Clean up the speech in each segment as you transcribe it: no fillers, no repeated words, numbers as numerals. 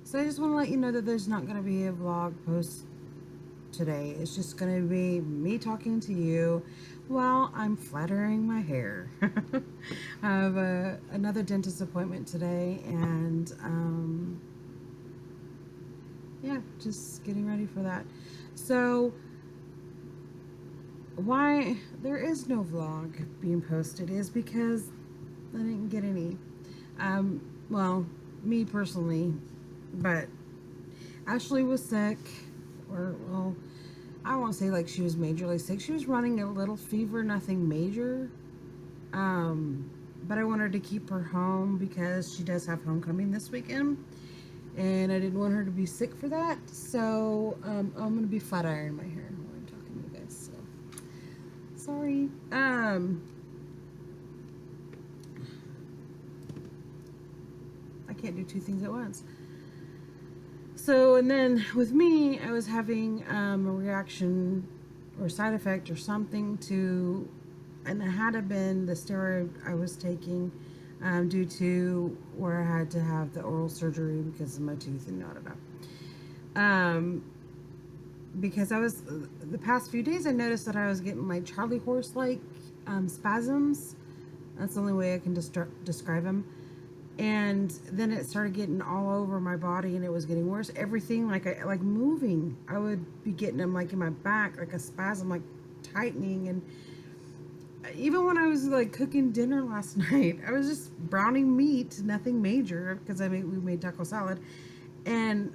So I just want to let you know that there's not going to be a vlog post today. It's just going to be me talking to you while I'm flattering my hair. I have another dentist appointment today, and yeah, just getting ready for that. So why there is no vlog being posted is because I didn't get any. Well, me personally, but Ashley was sick, or well, I won't say like she was majorly sick. She was running a little fever, nothing major. Um, but I wanted to keep her home because she does have homecoming this weekend, and I didn't want her to be sick for that. So I'm gonna be flat ironing my hair while I'm talking to you guys. So sorry. I can't do two things at once. So, and then with me, I was having a reaction or side effect or something to, and it had to been the steroid I was taking due to where I had to have the oral surgery because of my tooth and da da da. Because I was, the past few days, I noticed that I was getting like Charlie horse like spasms. That's the only way I can describe them. And then it started getting all over my body, and it was getting worse. Everything like moving, I would be getting them like in my back, like a spasm, like tightening. And even when I was like cooking dinner last night, I was just browning meat, nothing major, because we made taco salad, and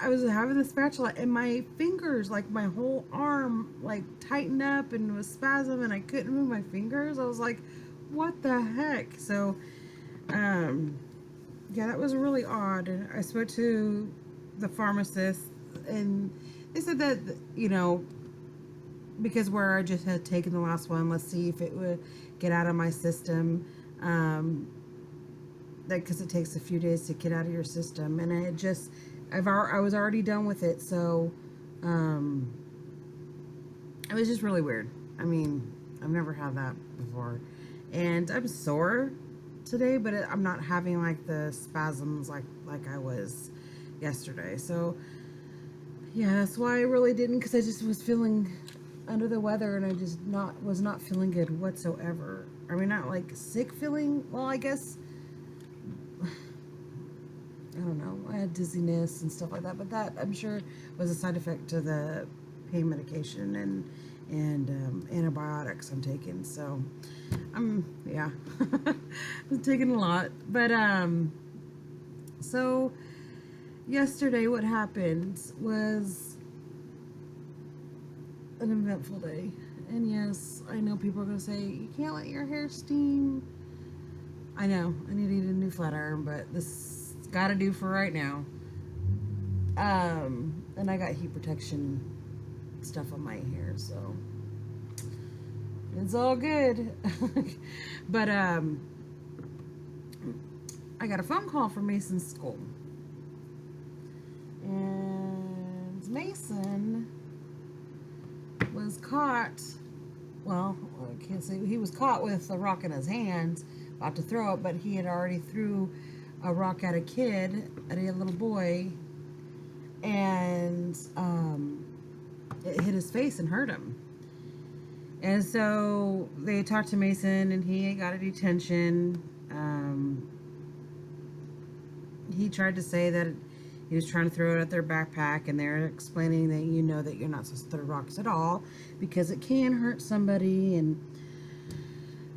I was having the spatula, and my fingers, like my whole arm, like tightened up and was spasm, and I couldn't move my fingers. I was like, what the heck? So um, yeah, that was really odd. And I spoke to the pharmacist, and they said that, because where I just had taken the last one, let's see if it would get out of my system. That because it takes a few days to get out of your system, and I was already done with it, so it was just really weird. I mean, I've never had that before, and I'm sore today, but I'm not having like the spasms like I was yesterday. So yeah, that's why I really didn't, because I just was feeling under the weather, and I just was not feeling good whatsoever. I mean, not like sick feeling. Well, I guess I don't know. I had dizziness and stuff like that, but that I'm sure was a side effect to the pain medication and antibiotics I'm taking. So yeah, I'm taking a lot. But so yesterday what happened was an eventful day. And yes, I know people are gonna say you can't let your hair steam. I know I need a new flat iron, but this gotta do for right now. And I got heat protection stuff on my hair, so it's all good. But I got a phone call from Mason's school, and Mason was caught. Well, I can't say he was caught with a rock in his hand, about to throw it, but he had already threw a rock at a kid, at a little boy, and it hit his face and hurt him. And so they talked to Mason, and he got a detention. He tried to say that he was trying to throw it at their backpack, and they're explaining that that you're not supposed to throw rocks at all because it can hurt somebody, and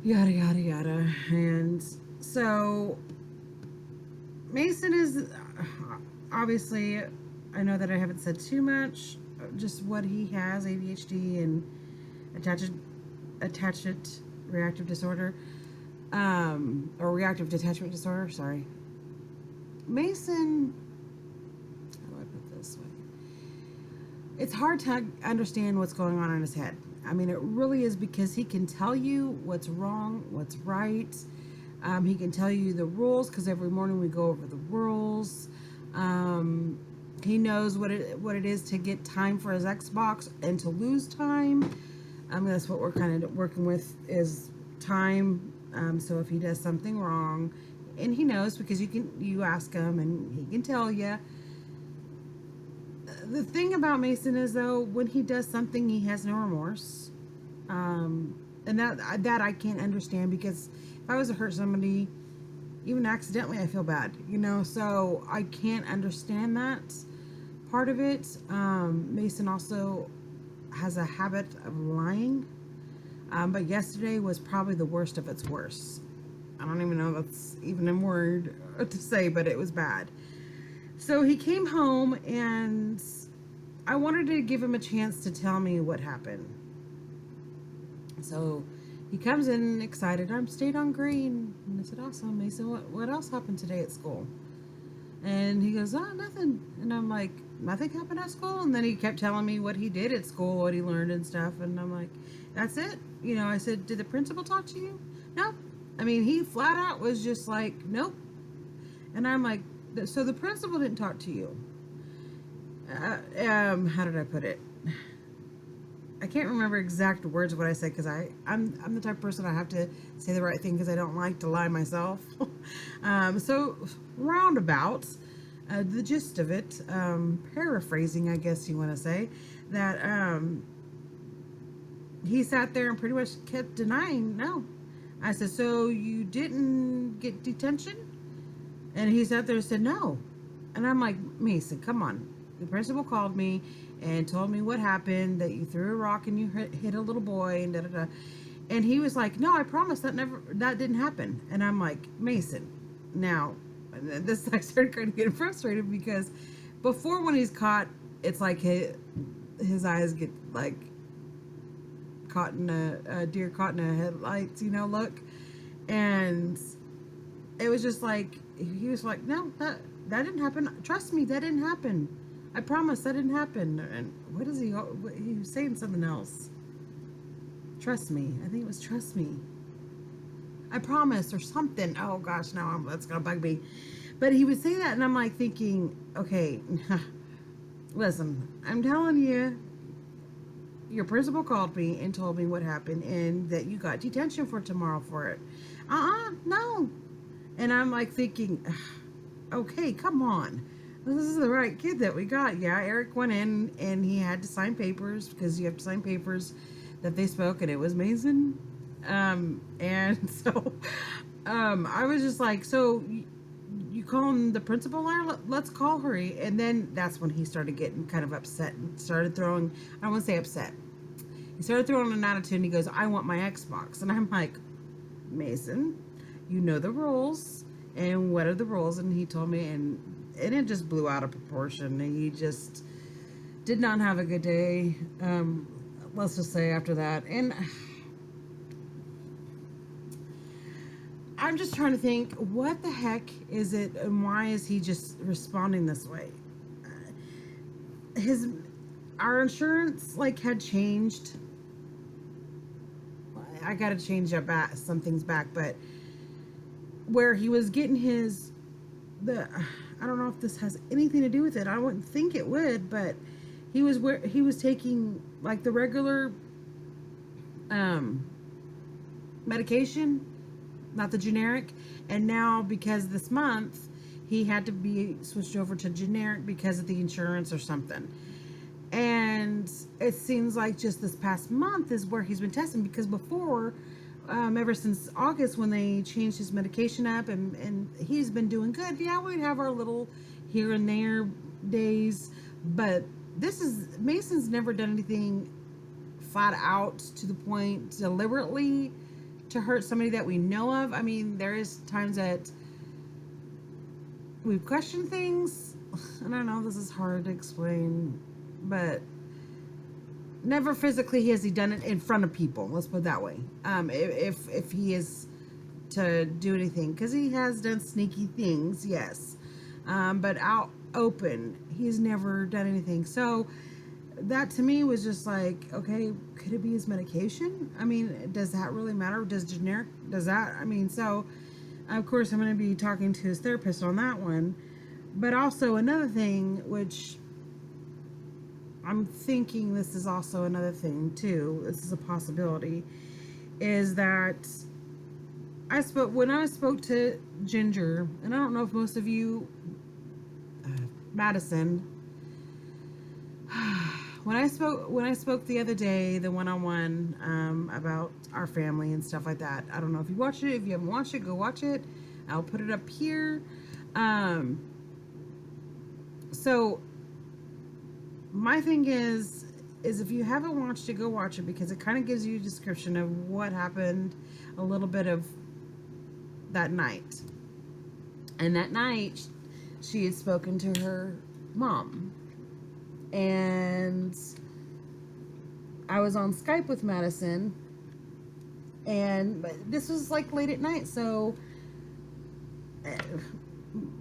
yada yada yada. And so Mason is obviously, I know that I haven't said too much, just what he has: ADHD and attachment reactive disorder, or reactive detachment disorder. Sorry, Mason. How do I put this way? It's hard to understand what's going on in his head. I mean, it really is, because he can tell you what's wrong, what's right. He can tell you the rules, because every morning we go over the rules. He knows what it is to get time for his Xbox and to lose time. That's what we're kind of working with, is time. So if he does something wrong, and he knows, because you ask him and he can tell you. The thing about Mason is, though, when he does something, he has no remorse, and that I can't understand, because if I was to hurt somebody, even accidentally, I feel bad, so I can't understand that part of it. Mason also has a habit of lying, but yesterday was probably the worst of its worst. I don't even know if that's even a word to say, but it was bad. So he came home, and I wanted to give him a chance to tell me what happened. So he comes in excited. "I'm stayed on green." And I said, "Awesome, Mason. What else happened today at school?" And he goes, "Oh, nothing." And I'm like, "Nothing happened at school?" And then he kept telling me what he did at school, what he learned and stuff. And I'm like, "That's it?" I said, "Did the principal talk to you?" "No." I mean, he flat out was just like, "Nope." And I'm like, "So the principal didn't talk to you?" How did I put it? I can't remember exact words of what I said, because I'm the type of person, I have to say the right thing, because I don't like to lie myself. So roundabout, the gist of it, paraphrasing, I guess you want to say, that he sat there and pretty much kept denying. "No." I said, "So you didn't get detention?" And he sat there and said, "No." And I'm like, "Mason, come on. The principal called me and told me what happened, that you threw a rock and you hit a little boy, and da da da." And he was like, "No, I promise that didn't happen." And I'm like, "Mason, now," and this, I started kind of getting frustrated, because before, when he's caught, it's like his eyes get like caught in a deer caught in a headlights, look. And it was just like, he was like, "No, that didn't happen. Trust me, that didn't happen. I promise that didn't happen." And what is he was saying something else. "Trust me." I think it was "trust me. I promise," or something. Oh gosh, now that's gonna bug me. But he would say that, and I'm like thinking, okay, listen, I'm telling you, your principal called me and told me what happened, and that you got detention for tomorrow for it. No. And I'm like thinking, okay, come on. This is the right kid that we got. Yeah, Eric went in and he had to sign papers, because you have to sign papers that they spoke, and it was Mason. And so I was just like, "So you calling the principal there? Let's call her." And then that's when he started getting kind of upset and started throwing, I don't want to say upset. He started throwing an attitude, and he goes, "I want my Xbox." And I'm like, "Mason, you know the rules. And what are the rules?" And he told me, and it just blew out of proportion. He just did not have a good day. Let's just say, after that. And I'm just trying to think, what the heck is it, and why is he just responding this way? Our insurance had changed. I got to change that back, some things back, but where he was getting I don't know if this has anything to do with it. I wouldn't think it would, but he was taking the regular medication, not the generic. And now, because this month he had to be switched over to generic because of the insurance or something. And it seems like just this past month is where he's been testing, because before, ever since August when they changed his medication up, and he's been doing good. Yeah, we'd have our little here and there days, but Mason's never done anything flat out to the point deliberately to hurt somebody that we know of. I mean, there is times that we've questioned things, and I know this is hard to explain, but never physically has he done it in front of people. Let's put it that way. If he is to do anything, because he has done sneaky things, yes, but out open, he's never done anything. So that to me was just like, okay, could it be his medication? I mean, does that really matter? Does generic, does that? I mean, so of course I'm going to be talking to his therapist on that one. But also another thing, which I'm thinking this is also another thing too, this is a possibility, is that when I spoke to Ginger, and I don't know if most of you, Madison, when I spoke the other day, the one-on-one, about our family and stuff like that. I don't know if you watched it. If you haven't watched it, go watch it. I'll put it up here. So my thing is if you haven't watched it, go watch it, because it kind of gives you a description of what happened, a little bit of that night. And that night, she had spoken to her mom. And I was on Skype with Madison, and this was like late at night, so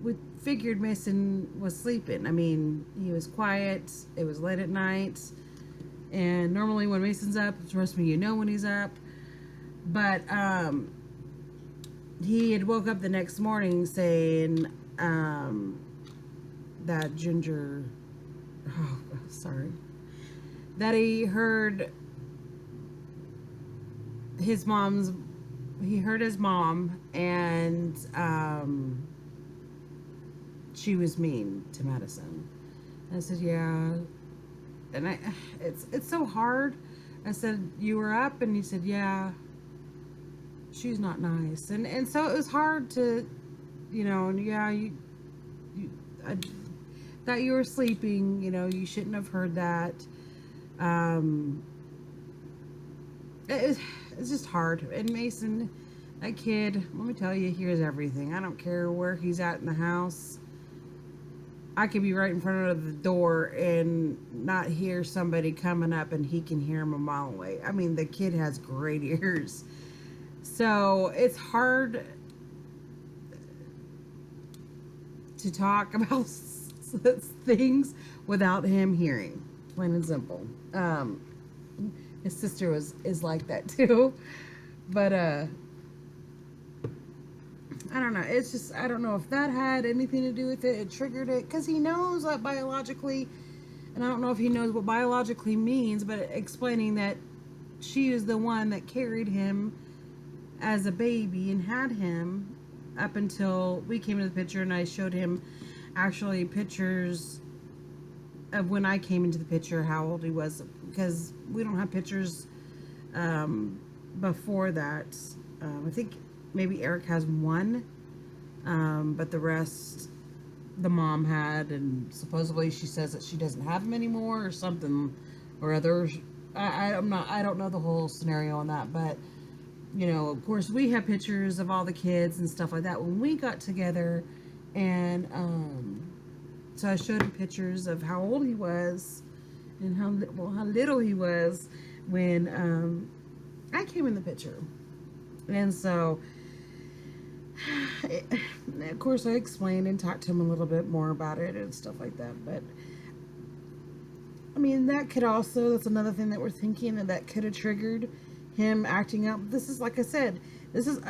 we figured Mason was sleeping. I mean, he was quiet, it was late at night, and normally when Mason's up, trust me, you know when he's up. But he had woke up the next morning saying that Ginger, oh, sorry, that he heard his mom, and she was mean to Madison. And I said, yeah. And it's so hard. I said, you were up? And he said, yeah, she's not nice. And so it was hard to, and yeah, I thought you were sleeping, you shouldn't have heard that. It's just hard. And Mason, that kid, let me tell you, he hears everything. I don't care where he's at in the house. I could be right in front of the door and not hear somebody coming up, and he can hear him a mile away. I mean, the kid has great ears. So it's hard to talk about things without him hearing, plain and simple. His sister is like that too, but I don't know. It's just, I don't know if that had anything to do with it. It triggered it, because he knows that biologically, and I don't know if he knows what biologically means, but explaining that she is the one that carried him as a baby and had him up until we came into the picture, and I showed him actually pictures of when I came into the picture, how old he was, because we don't have pictures before that. I think maybe Eric has one, but the rest the mom had, and supposedly she says that she doesn't have him anymore or something or other. I don't know the whole scenario on that, but of course we have pictures of all the kids and stuff like that when we got together, and so I showed him pictures of how old he was and how little he was when I came in the picture. And so of course I explained and talked to him a little bit more about it and stuff like that. But I mean, that could also, that's another thing that we're thinking, that could have triggered him acting up. This is, like I said,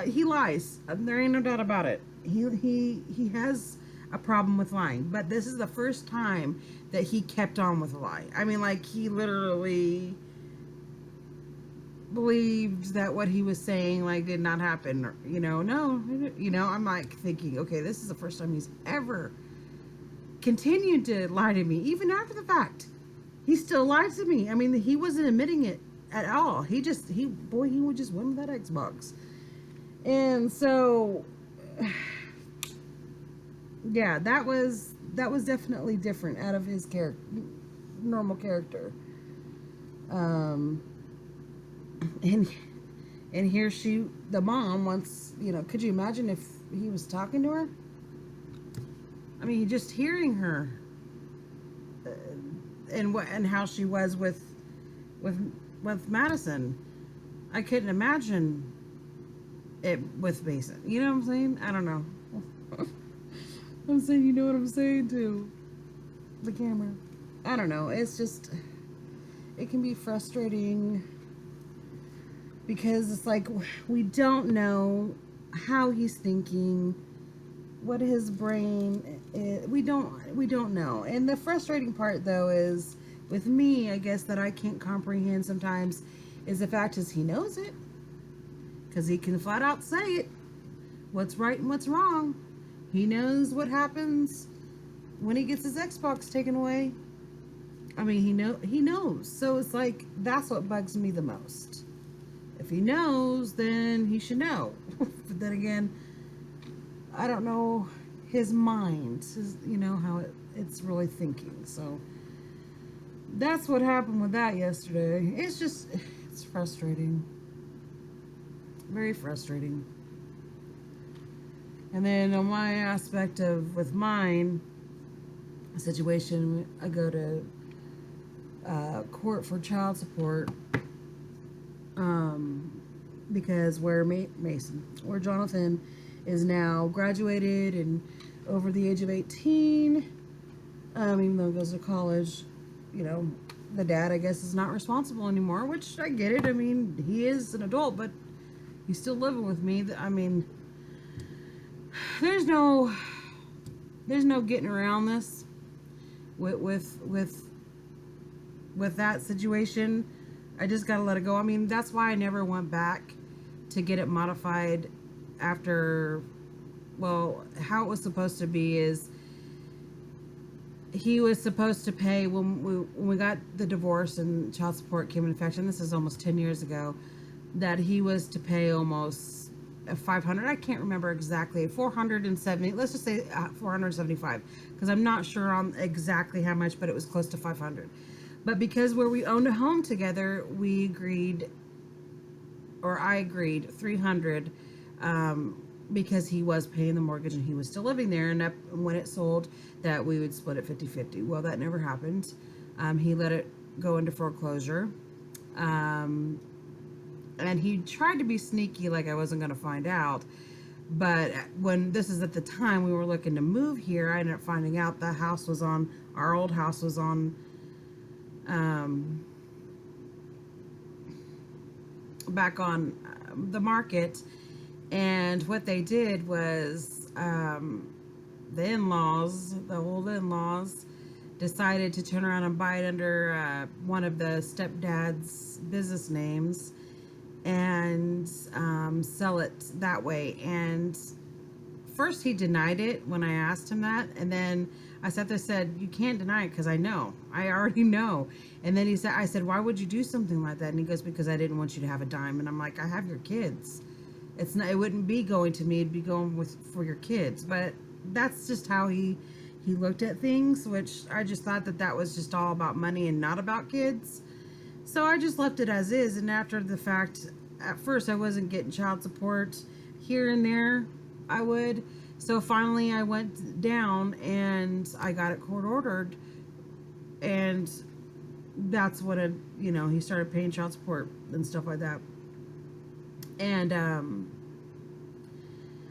he lies. There ain't no doubt about it. He has a problem with lying, but this is the first time that he kept on with a lie. I mean, like, he literally believed that what he was saying like did not happen. No, I'm like thinking, okay, this is the first time he's ever continued to lie to me, even after the fact. He still lied to me. I mean, he wasn't admitting it at all. He would just win with that Xbox. And so, yeah, that was definitely different out of his normal character. Um, and here the mom wants, could you imagine if he was talking to her? I mean, just hearing her, and how she was with Madison. I couldn't imagine it with Mason. You know what I'm saying? I don't know. I'm saying, you know what I'm saying to the camera. I don't know. It's just, it can be frustrating because it's like we don't know how he's thinking, what his brain is. We don't know. And the frustrating part though is with me, I guess, that I can't comprehend sometimes is the fact is he knows it, because he can flat out say it, what's right and what's wrong. He knows what happens when he gets his Xbox taken away. I mean, he knows. So it's like, that's what bugs me the most. If he knows, then he should know. But then again, I don't know his mind, how it's really thinking. So that's what happened with that yesterday. It's frustrating. Very frustrating. And then on my aspect of with mine situation, I go to court for child support, because where Jonathan is now graduated and over the age of 18, even though he goes to college, the dad, I guess, is not responsible anymore, which I get it. I mean, he is an adult, but he's still living with me. I mean, there's no getting around this with that situation. I just gotta let it go. I mean, that's why I never went back to get it modified after. Well, how it was supposed to be is he was supposed to pay when we got the divorce and child support came into effect, and this is almost 10 years ago, that he was to pay almost 500. I can't remember exactly, 470. Let's just say 475, because I'm not sure on exactly how much, but it was close to 500. But because where we owned a home together, I agreed 300, because he was paying the mortgage and he was still living there, and when it sold, that we would split it 50-50. Well, that never happened. He let it go into foreclosure. And he tried to be sneaky, like I wasn't going to find out. But when this is at the time we were looking to move here, I ended up finding out our old house was on, back on the market. And what they did was, the old in-laws, decided to turn around and buy it under one of the stepdad's business names and sell it that way. And first he denied it when I asked him that, and then I sat there and said, you can't deny it, because I already know. And then I said, why would you do something like that? And he goes, because I didn't want you to have a dime. And I'm like, I have your kids. It wouldn't be going to me, it'd be going for your kids. But that's just how he looked at things, which I just thought that was just all about money and not about kids. So I just left it as is. And after the fact, at first I wasn't getting child support. Here and there I would. So finally I went down and I got it court ordered, and that's when he started paying child support and stuff like that. And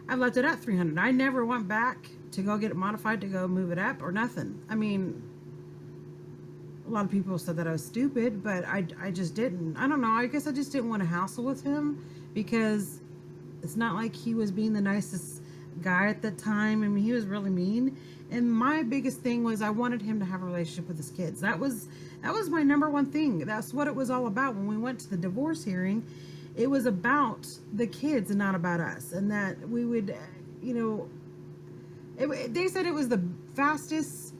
I left it at 300. I never went back to go get it modified, to go move it up or nothing. I mean, a lot of people said that I was stupid, but I just didn't. I don't know. I guess I just didn't want to hassle with him, because it's not like he was being the nicest guy at the time. I mean, he was really mean. And my biggest thing was I wanted him to have a relationship with his kids. That was my number one thing. That's what it was all about when we went to the divorce hearing. It was about the kids and not about us. And that we would, you know, they said it was the fastest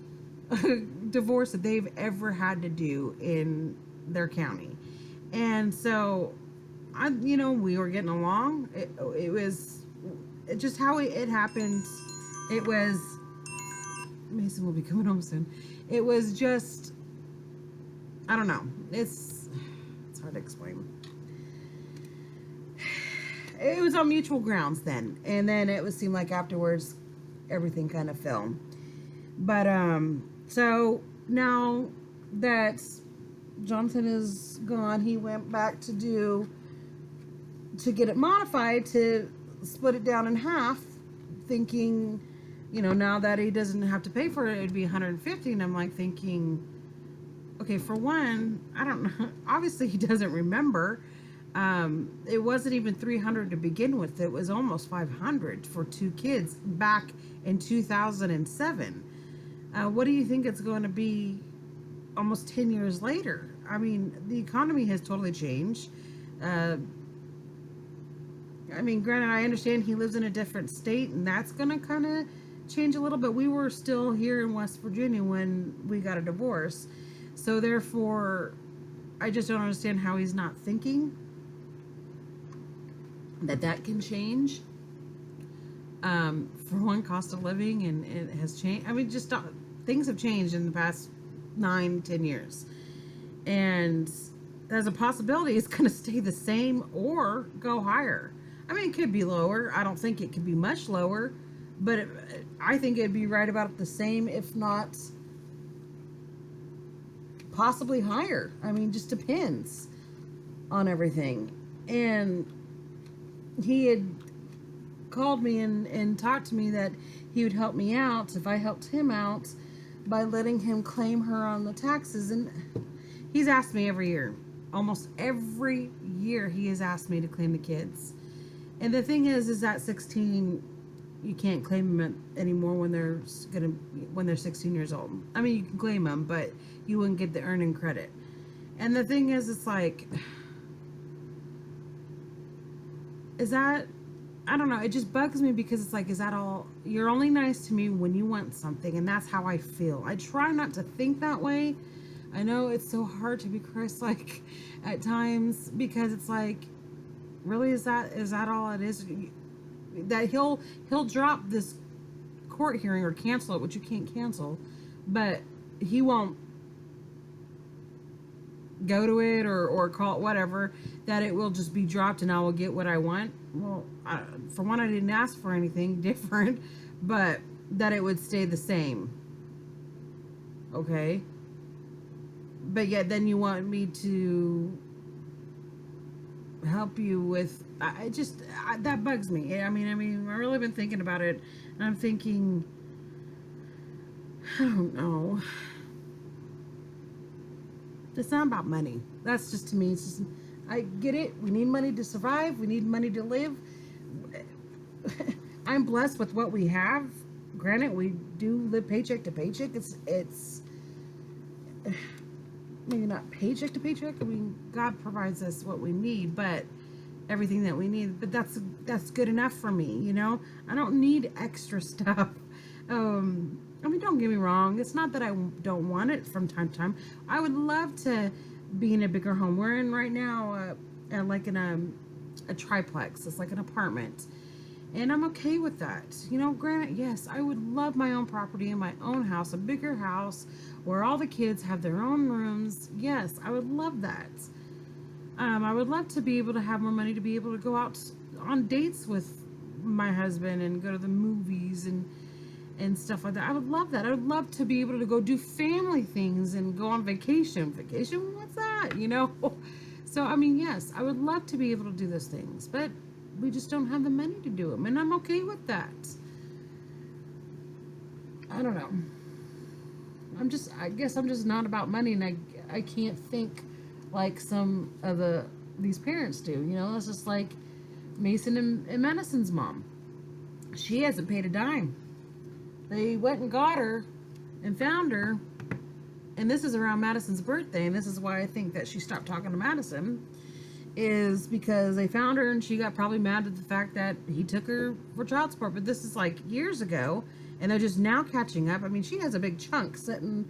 divorce that they've ever had to do in their county. And so we were getting along. It was just how it happened. It was Mason will be coming home soon. It was just, I don't know. It's hard to explain. It was on mutual grounds then, and then it would seem like afterwards everything kind of fell. But so now that Jonathan is gone, he went back to get it modified to split it down in half, thinking, now that he doesn't have to pay for it, it'd be 150. And I'm like thinking, okay, for one, I don't know. Obviously, he doesn't remember. It wasn't even 300 to begin with. It was almost 500 for two kids back in 2007. What do you think it's going to be almost 10 years later? I mean, the economy has totally changed. Granted, I understand he lives in a different state, and that's going to kind of change a little bit. We were still here in West Virginia when we got a divorce. So therefore, I just don't understand how he's not thinking that can change. For one, cost of living, and it has changed. Things have changed in the past 9-10 years. And there's a possibility it's going to stay the same or go higher. It could be lower. I don't think it could be much lower, but I think it'd be right about the same, if not possibly higher. Just depends on everything. And he had called me and talked to me that he would help me out if I helped him out by letting him claim her on the taxes. And he's asked me every year. Almost every year he has asked me to claim the kids. And the thing is that 16, you can't claim them anymore when they're 16 years old. You can claim them, but you wouldn't get the earning credit. And the thing is, it's like, I don't know, it just bugs me because it's like, is that all? You're only nice to me when you want something, and that's how I feel. I try not to think that way. I know it's so hard to be Christ-like at times, because it's like, really, is that all it is? That he'll drop this court hearing or cancel it, which you can't cancel, but he won't go to it or call it whatever, that it will just be dropped and I will get what I want. Well, for one, I didn't ask for anything different, but that it would stay the same. Okay? But yet then you want me to help you with, that bugs me. I've really been thinking about it, and I'm thinking, I don't know. It's not about money. That's just, to me, it's just, I get it. We need money to survive. We need money to live. I'm blessed with what we have. Granted, we do live paycheck to paycheck. It's maybe not paycheck to paycheck. God provides us what we need, but everything that we need. But that's good enough for me, I don't need extra stuff. Don't get me wrong. It's not that I don't want it from time to time. I would love to be in a bigger home. We're in right now, like in a triplex. It's like an apartment. And I'm okay with that. Granted, yes, I would love my own property in my own house, a bigger house where all the kids have their own rooms. Yes, I would love that. I would love to be able to have more money to be able to go out on dates with my husband and go to the movies and stuff like that. I would love that. I would love to be able to go do family things and go on vacation. Vacation? What's that? So, yes, I would love to be able to do those things, but we just don't have the money to do them, and I'm okay with that. I don't know. I guess I'm just not about money, and I can't think like some of these parents do. It's just like Mason and Madison's mom. She hasn't paid a dime. They went and got her and found her, and this is around Madison's birthday, and this is why I think that she stopped talking to Madison, is because they found her and she got probably mad at the fact that he took her for child support. But this is like years ago, and they're just now catching up. I mean, she has a big chunk sitting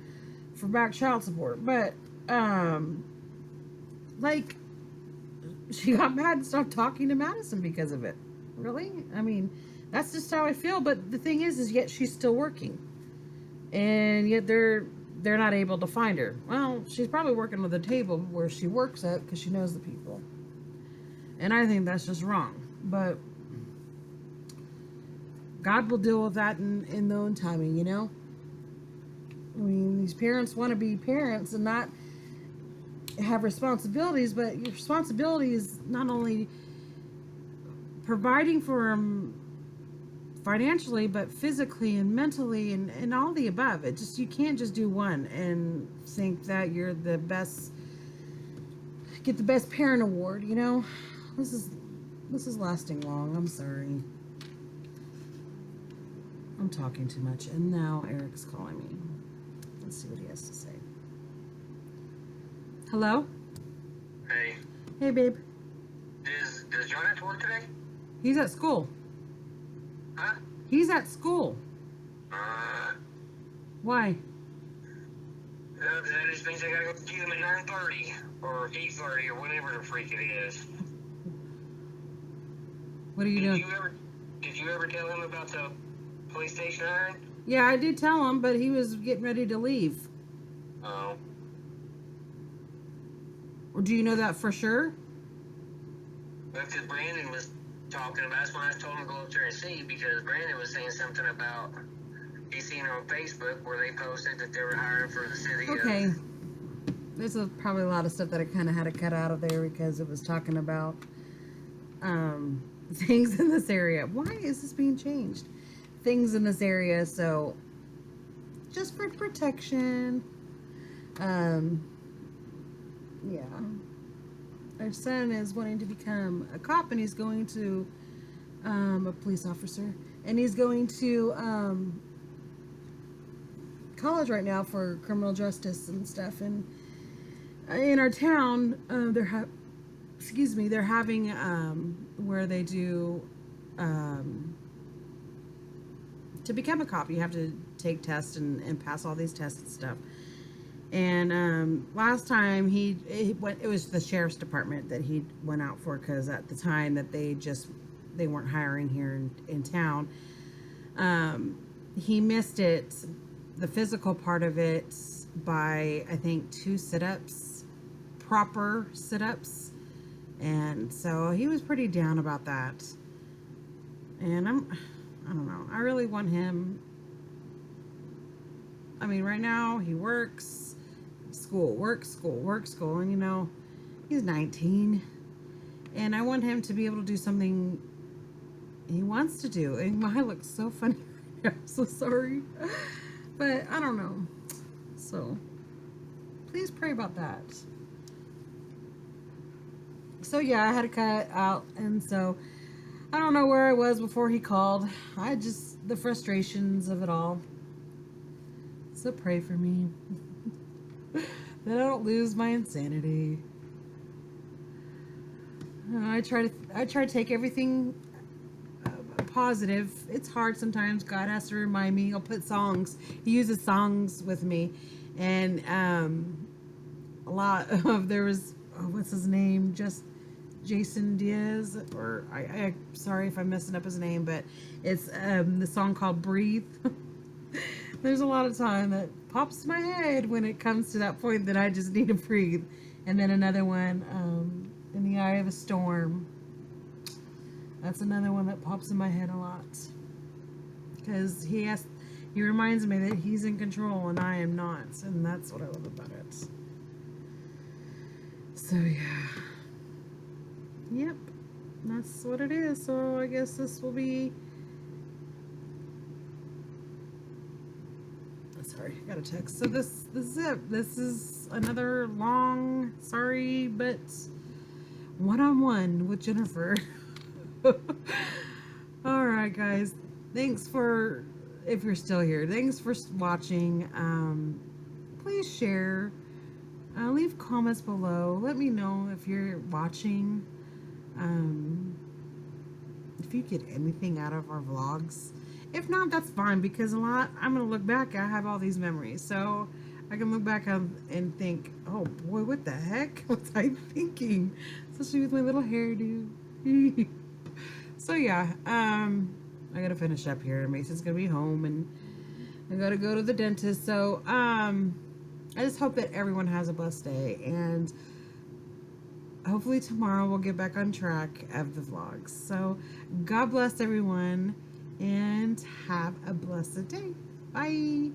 for back child support, but like, she got mad and stopped talking to Madison because of it. Really? I mean, that's just how I feel. But the thing is yet she's still working, and yet they're not able to find her. Well, she's probably working with a table where she works at because she knows the people, and I think that's just wrong. But God will deal with that in their own timing, you know. I mean, these parents want to be parents and not have responsibilities, but your responsibility is not only providing for them financially, but physically and mentally and all the above. It just, you can't just do one and think that you're the best, get the best parent award, you know. This is lasting long. I'm sorry. I'm talking too much, and now Eric's calling me. Let's see what he has to say. Hello? Hey. Hey, babe. Does John have to work today? He's at school. Huh? He's at school. Why? That just means I gotta go see him at 9:30 or 8:30 or whatever the freak it is. What are you doing? Did you ever tell him about the police station iron? Yeah, I did tell him, but he was getting ready to leave. Oh. Or do you know that for sure? That's because Brandon was talking about. That's why I told him to go up there and see, because Brandon was saying something about he seen it on Facebook where they posted that they were hiring for the city. Okay. There's probably a lot of stuff that I kind of had to cut out of there because it was talking about things in this area. Why is this being changed? Things in this area, so just for protection. Yeah. Our son is wanting to become a cop, and he's going to a police officer, and he's going to college right now for criminal justice and stuff. And in our town, they're having where they do to become a cop, you have to take tests and pass all these tests and stuff. And last time it was the sheriff's department that he went out for, because at the time that they weren't hiring here in town. He missed it, the physical part of it, by I think 2 sit-ups, proper sit-ups, and so he was pretty down about that. And I don't know, I really want him. I mean, right now he works, school, work, school, and you know, he's 19, and I want him to be able to do something he wants to do. And my looks so funny. I'm so sorry, but I don't know. So please pray about that. So yeah, I had to cut out, and so I don't know where I was before he called. The frustrations of it all. So pray for me that I don't lose my insanity. I try to take everything positive. It's hard sometimes. God has to remind me. He'll put songs. He uses songs with me, and a lot of there was what's his name? Just Jason Diaz, or I sorry if I'm messing up his name, but it's the song called "Breathe." There's a lot of time that pops in my head when it comes to that point that I just need to breathe. And then another one, "In the Eye of a Storm." That's another one that pops in my head a lot, because he reminds me that he's in control and I am not, and that's what I love about it. So yeah, yep, that's what it is. So I guess this will be. Sorry, I got a text. So this is it. This is another long, sorry, but one-on-one with Jennifer. All right, guys. Thanks for, if you're still here, thanks for watching. Please share. Leave comments below. Let me know if you're watching. Um, if you get anything out of our vlogs. If not, that's fine because I'm gonna look back. I have all these memories, so I can look back and think, oh boy, what the heck was I thinking? Especially with my little hairdo. So yeah, I gotta finish up here. Mason's gonna be home, and I gotta go to the dentist. So I just hope that everyone has a blessed day, and hopefully tomorrow we'll get back on track of the vlogs. So God bless everyone and have a blessed day. Bye.